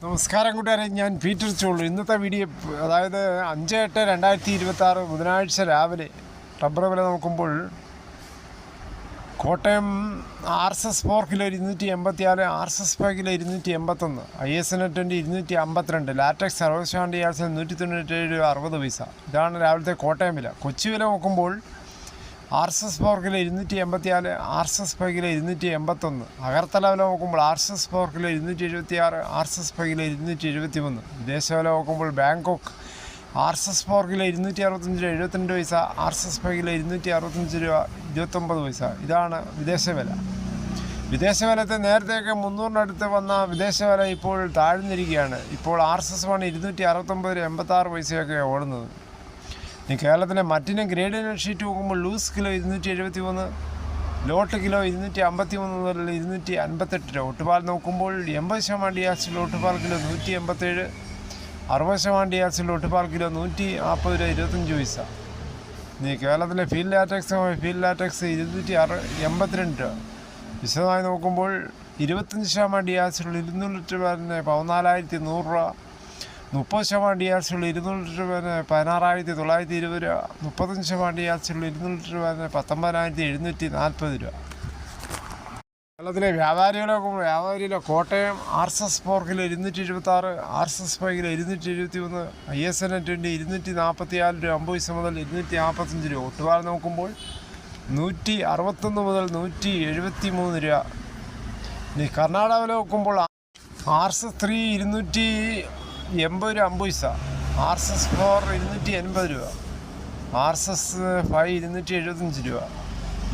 നമസ്കാരം കൂട്ടുകാരെ, ഞാൻ പീറ്റർ ചോളു. ഇന്നത്തെ വീഡിയോ അതായത് 5/8/2026 ബുധനാഴ്ച രാവിലെ റബ്ബർ വില നോക്കുമ്പോൾ Kottayam RSS 4 kilo 284, RSS 5 kilo 281, ISN20 252, latex 60 യാർഡ്സിൽ 197 60 പൈസ. ഇതാണ് രാവിലത്തെ കോട്ടയം വില. കൊച്ചി വില നോക്കുമ്പോൾ RSS 4 kilo 284, RSS 5 kilo 281. Agartala വില നോക്കുമ്പോൾ RSS 4 കിലോ 276, RSS 5 കിലോ 273. വിദേശ വില നോക്കുമ്പോൾ ബാങ്കോക്ക് RSS 4 കിലോ 265 രൂപ 72 പൈസ, RSS 5 കിലോ 265 രൂപ 29 പൈസ. ഇതാണ് വിദേശ വില. വിദേശ വിലത്തെ നേരത്തെയൊക്കെ 300-അടുത്ത് വന്ന വിദേശ വില ഇപ്പോൾ താഴ്ന്നിരിക്കുകയാണ്. ഇപ്പോൾ RSS 1 269 രൂപ 86 പൈസയൊക്കെ ഓടുന്നത്. ഇനി കേരളത്തിലെ മറ്റിനും ഗ്രേഡിനും ഷീറ്റ് നോക്കുമ്പോൾ ലൂസ് കിലോ 273, ലോട്ട് കിലോ 253 മുതൽ 258 രൂപ. ഒട്ടുപാൽ നോക്കുമ്പോൾ 80% ഡിയാക്സിൽ ഒട്ടുപാൽ കിലോ 187, 60% ഡിയാക്സിൽ ഒട്ടുപാൽ കിലോ 140 രൂപ 25 പൈസ. ഇനി കേരളത്തിലെ ഫീൽഡ് ലാറ്റക്സ് 282 രൂപ. വിശദമായി നോക്കുമ്പോൾ 25% ഡിയാക്സിൽ 200 ലിറ്റർ വരെ 14,100 രൂപ, 30% ഡിയാക്സിൽ 200 ലിറ്റർ വരെ 16,920 രൂപ, 35% ഡിയാക്സിൽ 200 ലിറ്റർ വരെ 19,740 രൂപ. കേരളത്തിലെ വ്യാപാരിയിലെ Kottayam RSS 4 kilo 276, RSS 5 kilo 271, ISN20 244 രൂപ 50 പൈസ മുതൽ 245 രൂപ. ഒട്ടുപാൽ നോക്കുമ്പോൾ 161 മുതൽ 173 രൂപ. ഇനി കർണാടക വില നോക്കുമ്പോൾ RSS 3 280 രൂപ 50 പൈസ, RSS 4 280 രൂപ, RSS 5 275 രൂപ,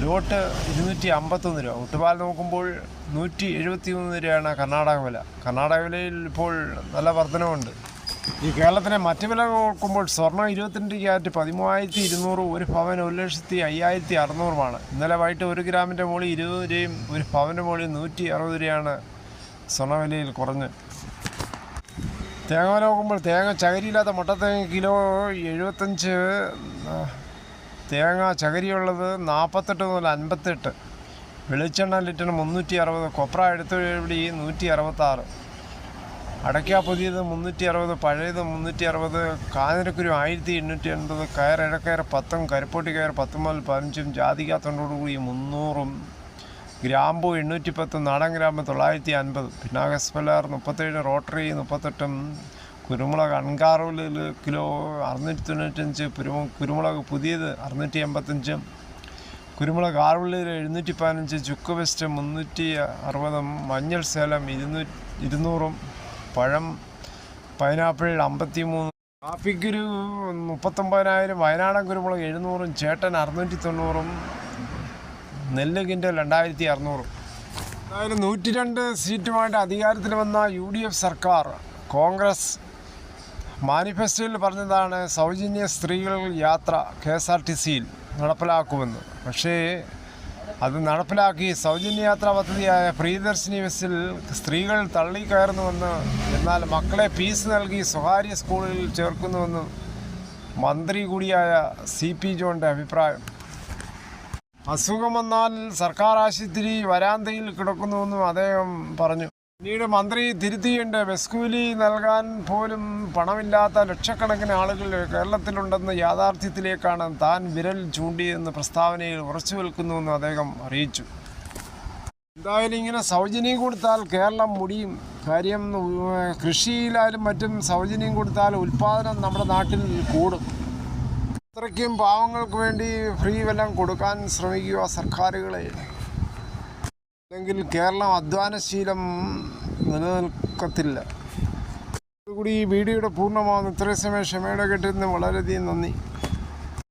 ലോട്ട് 251 രൂപ. ഒട്ടുപാൽ നോക്കുമ്പോൾ 173 രൂപയാണ് കർണാടക വില. കർണാടക വിലയിൽ ഇപ്പോൾ നല്ല വർധനവുണ്ട്. ഈ കേരളത്തിലെ മറ്റ് വില നോക്കുമ്പോൾ സ്വർണ്ണം 22 ക്യാരറ്റ് 13,200, ഒരു പവൻ 1,05,600. ഇന്നലെ വൈകിട്ട് 1 ഗ്രാമിൻ്റെ മുകളിൽ 20 രൂപയും ഒരു പവൻ്റെ മുകളിൽ 160 രൂപയാണ് സ്വർണ്ണവിലയിൽ കുറഞ്ഞ്. തേങ്ങ വില നോക്കുമ്പോൾ തേങ്ങ ചകരിയില്ലാത്ത മുട്ടത്തേങ്ങ കിലോ 75, തേങ്ങ ചകരിയുള്ളത് 48 മുതൽ 58, വെളിച്ചെണ്ണ ലിറ്ററിന് 360, കൊപ്ര എടുത്തുപിടി 166, അടയ്ക്ക പുതിയത് 360, പഴയത് 360, കാഞ്ഞിരക്കുരു 1,880, കയർ ഇഴക്കയർ 10, കരിപ്പോട്ടി കയർ 10 മുതൽ 15, ജാതിക 90 300, ഗ്രാമ്പു 810, നാടൻ ഗ്രാമ്പ് 950, പിന്നാകസ് പലാർ 37, റോട്ടറി 38, കുരുമുളക് അൺകാർവിൽ കിലോ 695, കുരുമുളക് പുതിയത് 685, കുരുമുളക് ആർവിളിൽ 715, ചുക്ക് വെസ്റ്റ് 360, മഞ്ഞൾ സേലം 200, പഴം പൈനാപ്പിൾ 53, കാപ്പിക്കുരു 39,000, വയനാടൻ കുരുമുളക് 700, ചേട്ടൻ 690, നെല്ല് കിൻഡൽ 2,600. അതായത് 102 സീറ്റുമായിട്ട് അധികാരത്തിൽ വന്ന UDF സർക്കാർ കോൺഗ്രസ് മാനിഫെസ്റ്റോയിൽ പറഞ്ഞതാണ് സൗജന്യ സ്ത്രീകൾ യാത്ര KSRTCയിൽ നടപ്പിലാക്കുമെന്ന്. പക്ഷേ അത് നടപ്പിലാക്കി സൗജന്യ യാത്രാ പദ്ധതിയായ പ്രിയദർശിനി ബസ്സിൽ സ്ത്രീകൾ തള്ളിക്കയറുന്നുവെന്ന്, എന്നാൽ മക്കളെ ഫീസ് നൽകി സ്വകാര്യ സ്കൂളിൽ ചേർക്കുന്നുവെന്ന് മന്ത്രി കൂടിയായ CP ജോണിൻ്റെ അഭിപ്രായം. അസുഖം വന്നാൽ സർക്കാർ ആശുപത്രി വരാന്തയിൽ കിടക്കുന്നുവെന്നും അദ്ദേഹം പറഞ്ഞു. പിന്നീട് മന്ത്രി തിരുത്തിയുണ്ട്. ബസ് കൂലി നൽകാൻ പോലും പണമില്ലാത്ത ലക്ഷക്കണക്കിന് ആളുകൾ കേരളത്തിലുണ്ടെന്ന യാഥാർത്ഥ്യത്തിലേക്കാണ് താൻ വിരൽ ചൂണ്ടിയെന്ന് പ്രസ്താവനയിൽ ഉറച്ചു നിൽക്കുന്നുവെന്ന് അദ്ദേഹം അറിയിച്ചു. എന്തായാലും ഇങ്ങനെ സൗജന്യം കൊടുത്താൽ കേരളം മുടിയും. കാര്യം കൃഷിയിലായാലും മറ്റും സൗജന്യം കൊടുത്താൽ ഉൽപ്പാദനം നമ്മുടെ നാട്ടിൽ കൂടും. അത്രയ്ക്കും പാവങ്ങൾക്ക് വേണ്ടി ഫ്രീ വല്ലം കൊടുക്കാൻ ശ്രമിക്കുക സർക്കാരുകളെ, അല്ലെങ്കിൽ കേരളം അധ്വാനശീലം നിലനിൽക്കത്തില്ല. അതുകൂടി ഈ വീഡിയോയുടെ പൂർണ്ണമാകുന്നു. ഇത്രയും സമയം ക്ഷമയോടെ കേട്ടിരുന്നു വളരെയധികം നന്ദി.